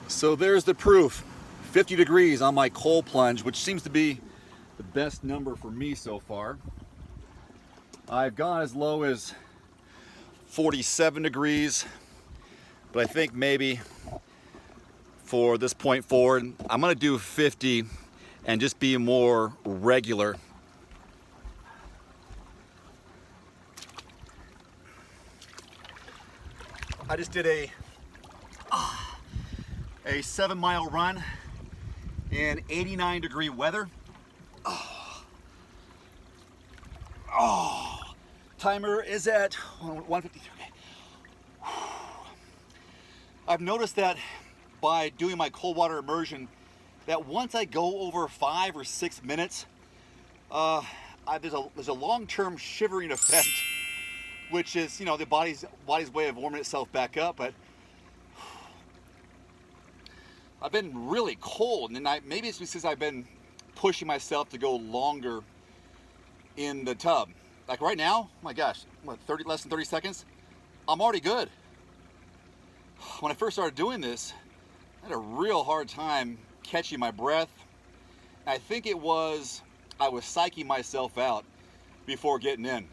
So there's the proof. 50 degrees on my cold plunge, which seems to be the best number for me so far. I've gone as low as 47 degrees, but I think maybe for this point forward, I'm gonna do 50 and just be more regular. I just did a 7-mile run in 89 degree weather. Oh, timer is at 153. I've noticed that by doing my cold water immersion, that once I go over 5 or 6 minutes, there's a long-term shivering effect, which is, you know, the body's way of warming itself back up. But I've been really cold, and maybe it's because I've been pushing myself to go longer in the tub. Like right now, my gosh, what, less than 30 seconds? I'm already good. When I first started doing this, I had a real hard time catching my breath. And I think it was, I was psyching myself out before getting in.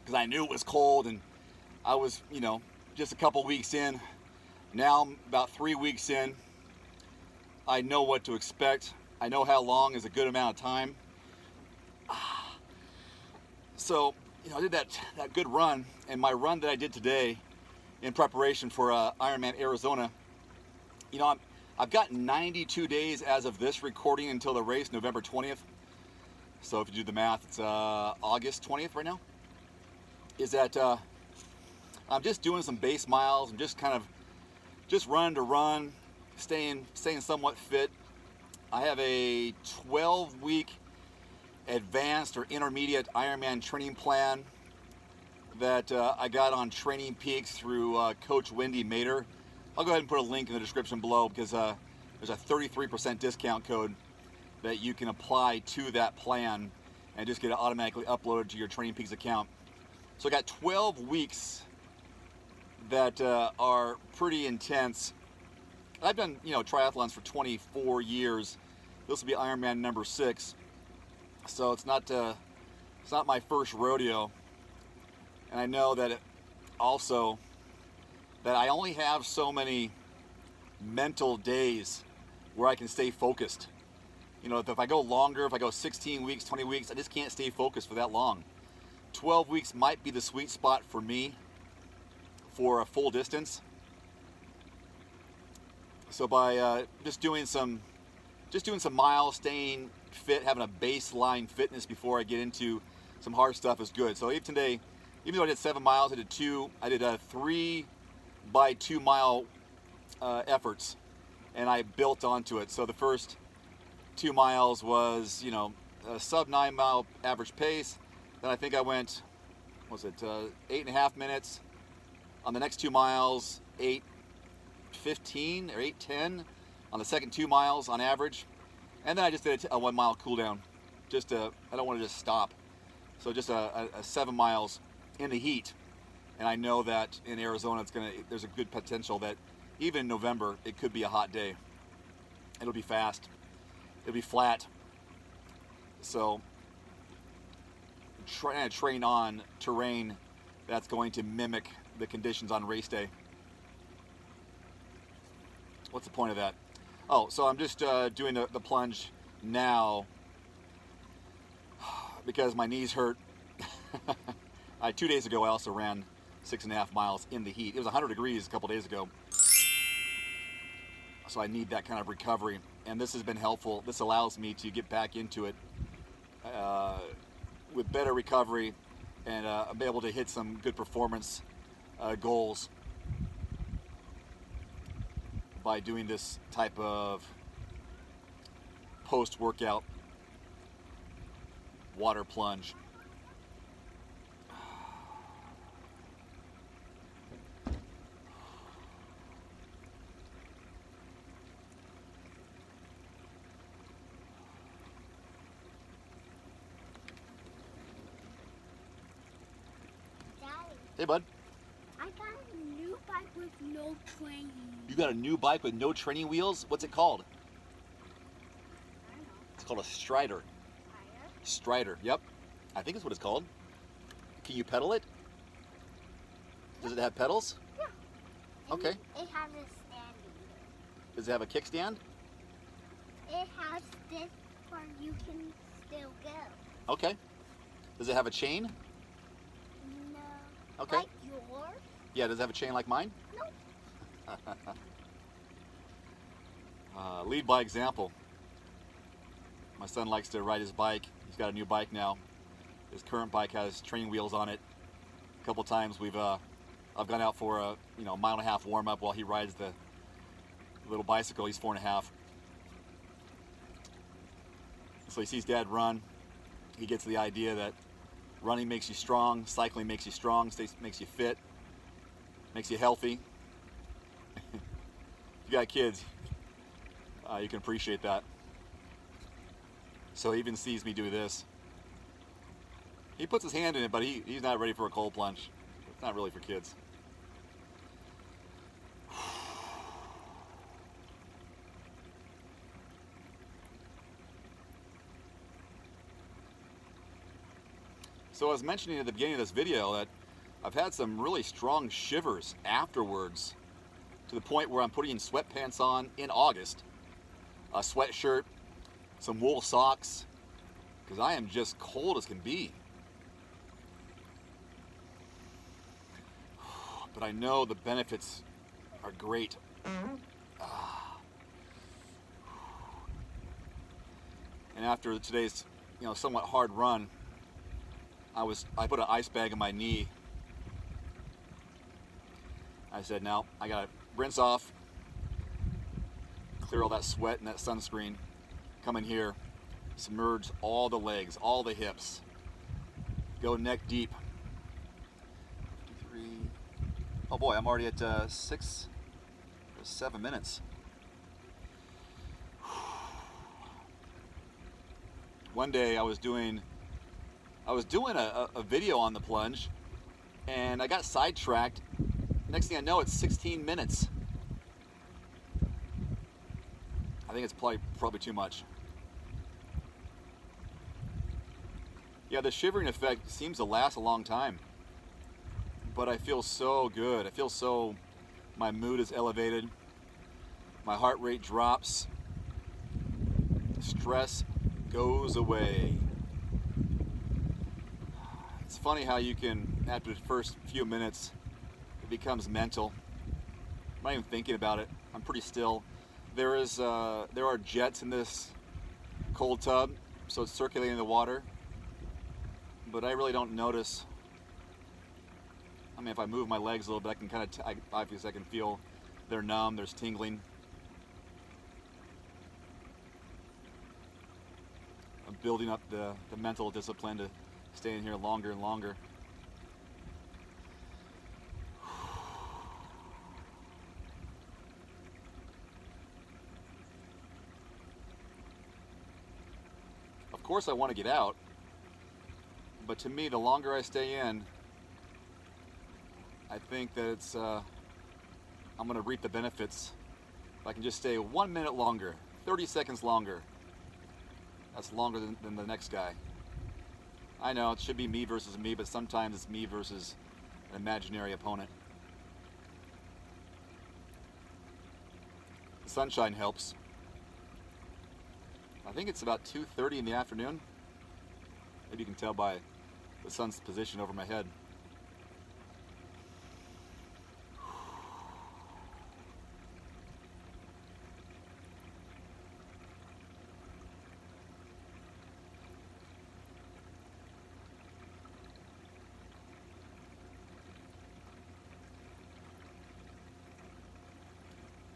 Because I knew it was cold, and I was, you know, just a couple weeks in. Now I'm about 3 weeks in. I know what to expect. I know how long is a good amount of time. So, you know, I did that good run, and my run that I did today in preparation for Ironman Arizona, you know, I've got 92 days as of this recording until the race, November 20th. So if you do the math, it's August 20th right now. Is that I'm just doing some base miles. I'm just kind of just running to run, staying somewhat fit. I have a 12-week advanced or intermediate Ironman training plan that I got on Training Peaks through Coach Wendy Mater. I'll go ahead and put a link in the description below, because there's a 33% discount code that you can apply to that plan and just get it automatically uploaded to your Training Peaks account. So I got 12 weeks that are pretty intense. I've done, you know, triathlons for 24 years. This will be Ironman number 6. So it's not my first rodeo. And I know that also that I only have so many mental days where I can stay focused. You know, if I go longer, if I go 16 weeks, 20 weeks, I just can't stay focused for that long. 12 weeks might be the sweet spot for me for a full distance. So by just doing some miles, staying fit, having a baseline fitness before I get into some hard stuff is good. So even today, even though I did 7 miles, I did 3 by 2 mile efforts, and I built onto it. So the first 2 miles was, you know, a sub 9 mile average pace. Then I think I went, 8.5 minutes. On the next 2 miles, 8:15 or 8:10 on the second 2 miles on average. And then I just did a 1 mile cool down. I don't want to just stop. So just a 7 miles in the heat. And I know that in Arizona, there's a good potential that even in November, it could be a hot day. It'll be fast. It'll be flat. So trying to train on terrain that's going to mimic the conditions on race day. What's the point of that? Oh, so I'm just doing the plunge now because my knees hurt. 2 days ago, I also ran 6.5 miles in the heat. It was 100 degrees a couple days ago. So I need that kind of recovery. And this has been helpful. This allows me to get back into it with better recovery and be able to hit some good performance goals by doing this type of post-workout water plunge. Daddy, Hey, bud. I got a new bike with no training. You got a new bike with no training wheels? What's it called? I don't know. It's called a Strider. Tire? Strider, yep. I think that's what it's called. Can you pedal it? Does it have pedals? Yeah. And Okay. It has a stand in there. Does it have a kickstand? It has this where you can still go. Okay. Does it have a chain? No. Okay. Like yours? Yeah, does it have a chain like mine? No. Lead by example. My son likes to ride his bike. He's got a new bike now. His current bike has training wheels on it. A couple times I've gone out for a 1.5 warm up while he rides the little bicycle. He's 4.5. So he sees Dad run. He gets the idea that running makes you strong, cycling makes you strong, makes you fit, makes you healthy. If you got kids, you can appreciate that. So he even sees me do this. He puts his hand in it, but he's not ready for a cold plunge. It's not really for kids. So I was mentioning at the beginning of this video that I've had some really strong shivers afterwards, to the point where I'm putting sweatpants on in August, a sweatshirt, some wool socks, because I am just cold as can be. But I know the benefits are great. And after today's somewhat hard run, I put an ice bag in my knee. I said, now I gotta rinse off, clear all that sweat and that sunscreen, come in here, submerge all the legs, all the hips, go neck deep. 53. Oh boy, I'm already at 6 or 7 minutes. One day I was doing a video on the plunge, and I got sidetracked. Next thing I know, it's 16 minutes. I think it's probably too much. Yeah, the shivering effect seems to last a long time, but I feel so good. My mood is elevated, my heart rate drops, stress goes away. It's funny how you can, after the first few minutes, it becomes mental. I'm not even thinking about it. I'm pretty still. There are jets in this cold tub, so it's circulating the water, but I really don't notice. I mean, if I move my legs a little bit, I can obviously I can feel they're numb, there's tingling. I'm building up the mental discipline to stay in here longer and longer. Of course I want to get out, but to me, the longer I stay in, I think that I'm going to reap the benefits. If I can just stay 1 minute longer, 30 seconds longer, that's longer than the next guy. I know it should be me versus me, but sometimes it's me versus an imaginary opponent. The sunshine helps. I think it's about 2:30 in the afternoon. Maybe you can tell by the sun's position over my head.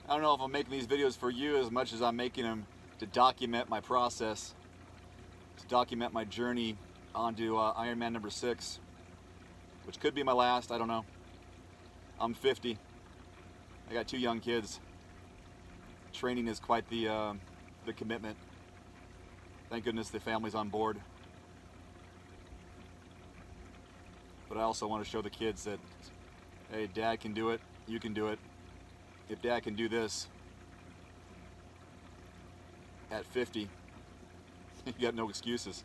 I don't know if I'm making these videos for you as much as I'm making them to document my process, to document my journey onto Ironman number 6, which could be my last, I don't know. I'm 50. I got 2 young kids. Training is quite the commitment. Thank goodness the family's on board. But I also want to show the kids that, hey, Dad can do it, you can do it. if Dad can do this at 50, you got no excuses.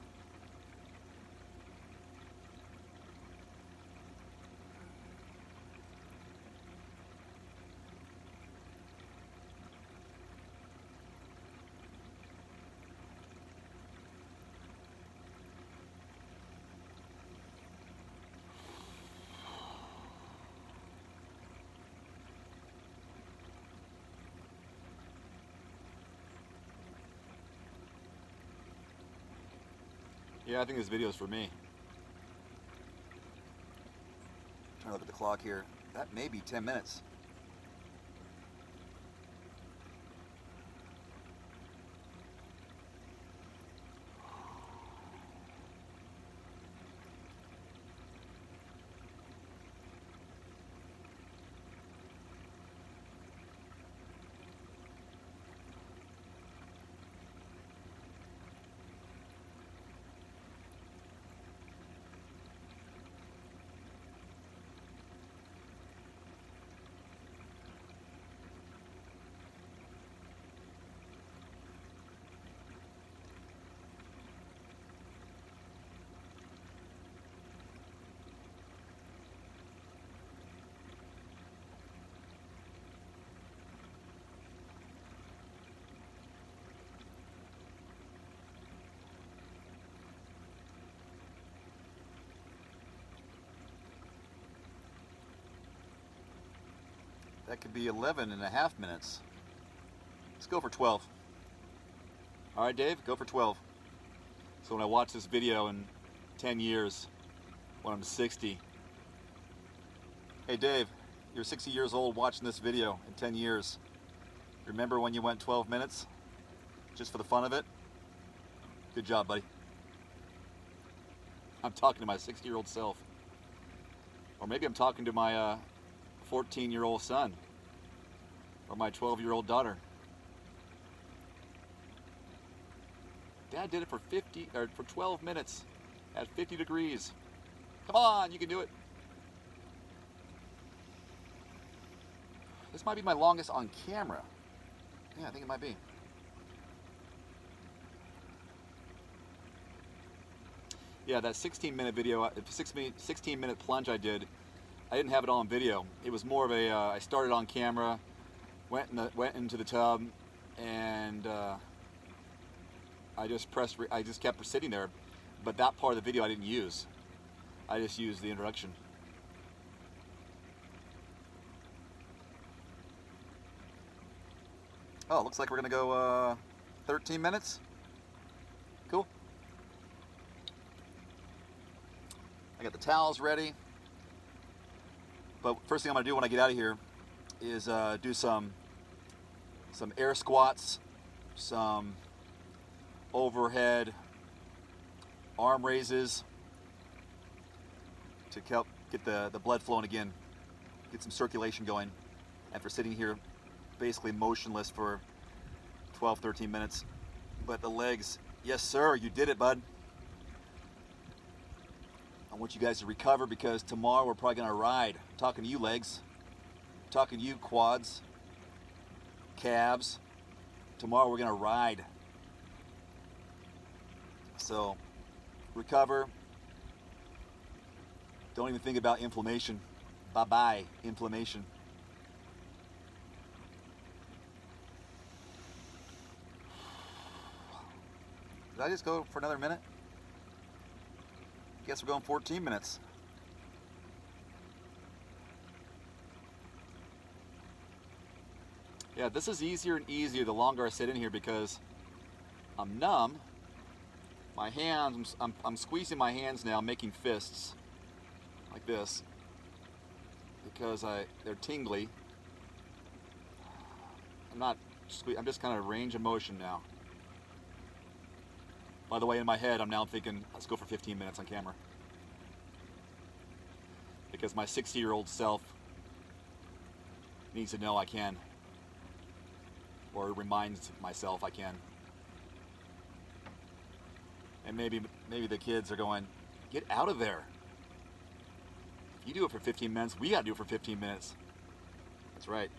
Yeah, I think this video is for me. Trying to look at the clock here. That may be 10 minutes. That could be 11.5 minutes. Let's go for 12. All right, Dave, go for 12. So when I watch this video in 10 years, when I'm 60, hey Dave, you're 60 years old watching this video in 10 years. Remember when you went 12 minutes? Just for the fun of it? Good job, buddy. I'm talking to my 60-year-old self. Or maybe I'm talking to my 14-year-old son or my 12-year-old daughter. Dad did it for 12 minutes at 50 degrees. Come on, you can do it. This might be my longest on camera. Yeah, I think it might be. Yeah, that 16-minute video, 16-minute plunge I did, I didn't have it all on video. It was more of a, I started on camera, went into the tub, and I just kept sitting there. But that part of the video I didn't use. I just used the introduction. Oh, looks like we're gonna go 13 minutes. Cool. I got the towels ready. But first thing I'm gonna do when I get out of here is do some air squats, some overhead arm raises to help get the blood flowing again, get some circulation going after sitting here basically motionless for 12, 13 minutes. But the legs, yes sir, you did it, bud. I want you guys to recover because tomorrow we're probably gonna ride. I'm talking to you legs, I'm talking to you quads, calves. Tomorrow we're gonna ride. So recover. Don't even think about inflammation. Bye-bye, inflammation. Did I just go for another minute? Guess we're going 14 minutes. Yeah, this is easier and easier the longer I sit in here because I'm numb. My hands, I'm squeezing my hands now, making fists like this because they're tingly. I'm just kind of range of motion now. By the way, in my head, I'm now thinking, let's go for 15 minutes on camera. Because my 60-year-old self needs to know I can. Or reminds myself I can. And maybe the kids are going, get out of there. If you do it for 15 minutes, we gotta do it for 15 minutes. That's right.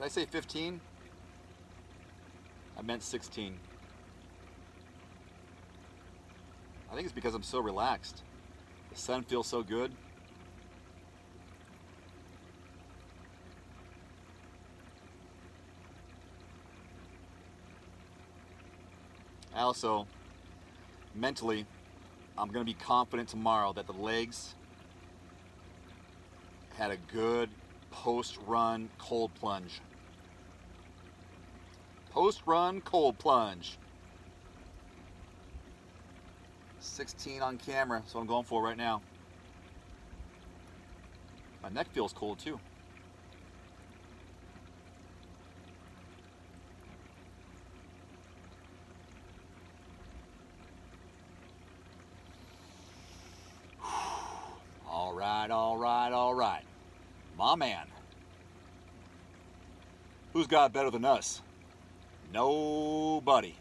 Did I say 15? I meant 16. I think it's because I'm so relaxed. The sun feels so good. I also, mentally, I'm going to be confident tomorrow that the legs had a good post-run cold plunge. Post-run cold plunge. 16 on camera, so I'm going for right now. My neck feels cold too. All right, all right, all right. My man. Who's got it better than us? Nobody.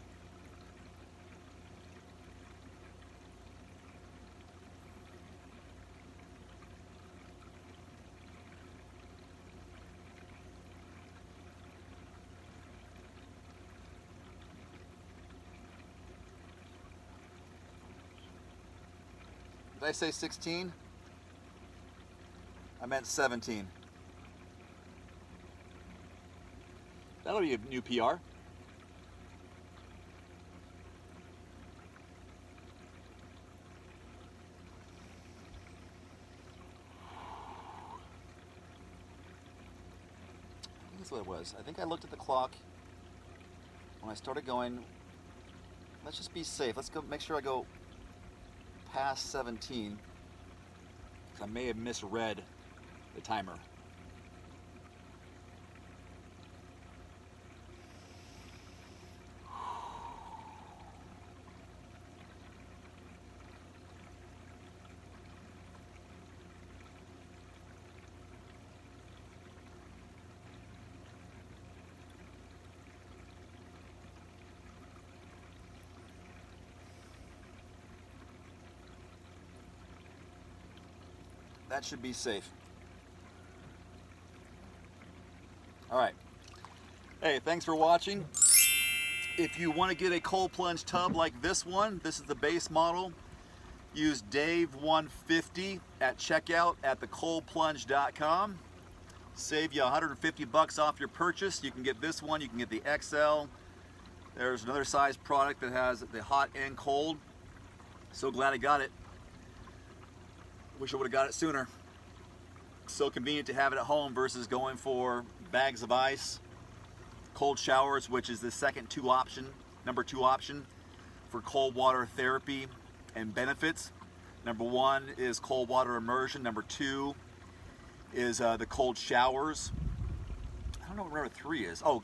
Did I say 16? I meant 17. That'll be a new PR. That's what it was. I think I looked at the clock when I started going. Let's just be safe. Let's go make sure I go past 17. Because I may have misread the timer. That should be safe. All right. Hey, thanks for watching. If you want to get a cold plunge tub like this one, this is the base model. Use Dave150 at checkout at thecoldplunge.com. Save you $150 off your purchase. You can get this one, you can get the XL. There's another size product that has the hot and cold. So glad I got it. Wish I would have got it sooner. So convenient to have it at home versus going for bags of ice, cold showers, which is the number two option for cold water therapy and benefits. Number one is cold water immersion. Number two is the cold showers. I don't know what number three is. Oh,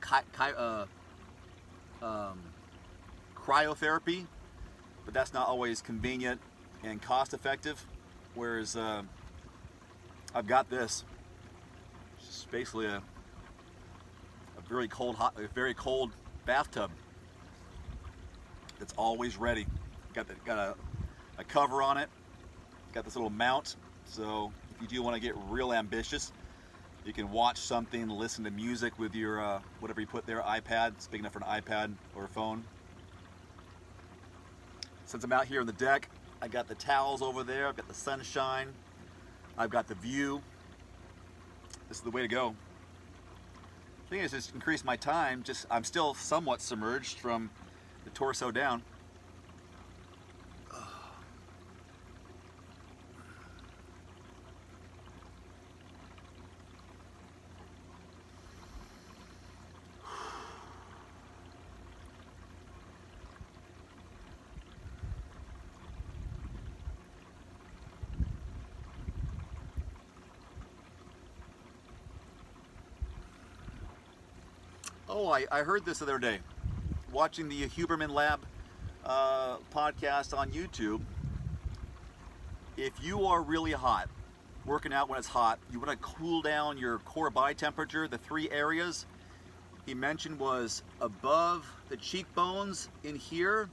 cryotherapy, but that's not always convenient and cost effective. Whereas I've got this. It's just basically a very cold bathtub that's always ready. Got a cover on it. Got this little mount, so if you do want to get real ambitious, you can watch something, listen to music with your whatever you put there, iPad. It's big enough for an iPad or a phone. Since I'm out here on the deck, I got the towels over there. I've got the sunshine. I've got the view. This is the way to go. The thing is, just increase my time. I'm still somewhat submerged from the torso down. Oh, I heard this the other day, watching the Huberman Lab podcast on YouTube. If you are really hot, working out when it's hot, you want to cool down your core body temperature, the three areas he mentioned was above the cheekbones in here,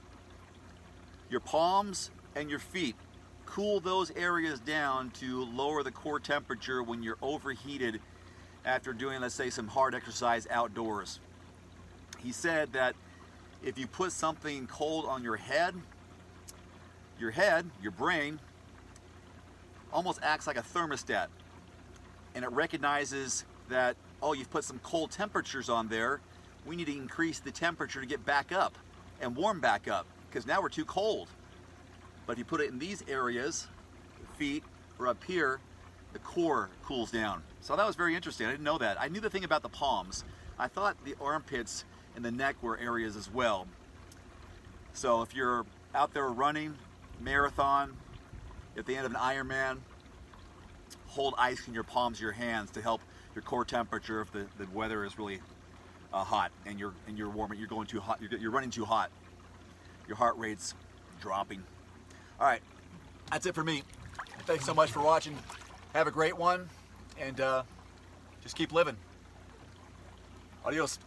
your palms, and your feet. Cool those areas down to lower the core temperature when you're overheated after doing, let's say, some hard exercise outdoors. He said that if you put something cold on your head, your brain, almost acts like a thermostat, and it recognizes that, oh, you've put some cold temperatures on there, we need to increase the temperature to get back up and warm back up, because now we're too cold. But if you put it in these areas, the feet or up here, the core cools down. So that was very interesting. I didn't know that. I knew the thing about the palms. I thought the armpits and the neck were areas as well. So if you're out there running, marathon, at the end of an Ironman, hold ice in your palms of your hands to help your core temperature if the weather is really hot and you're warm, you're going too hot, you're running too hot. Your heart rate's dropping. All right, that's it for me. Thanks so much for watching. Have a great one, and just keep living. Adios.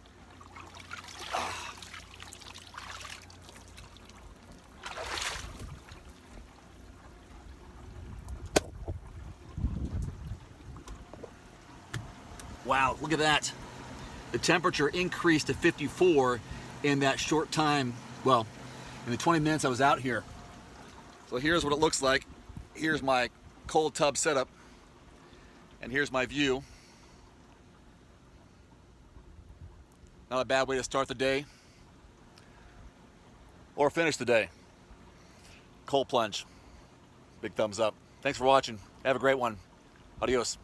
Wow, look at that. The temperature increased to 54 in that short time, well, in the 20 minutes I was out here. So here's what it looks like. Here's my cold tub setup, and here's my view. Not a bad way to start the day or finish the day. Cold plunge. Big thumbs up. Thanks for watching. Have a great one. Adios.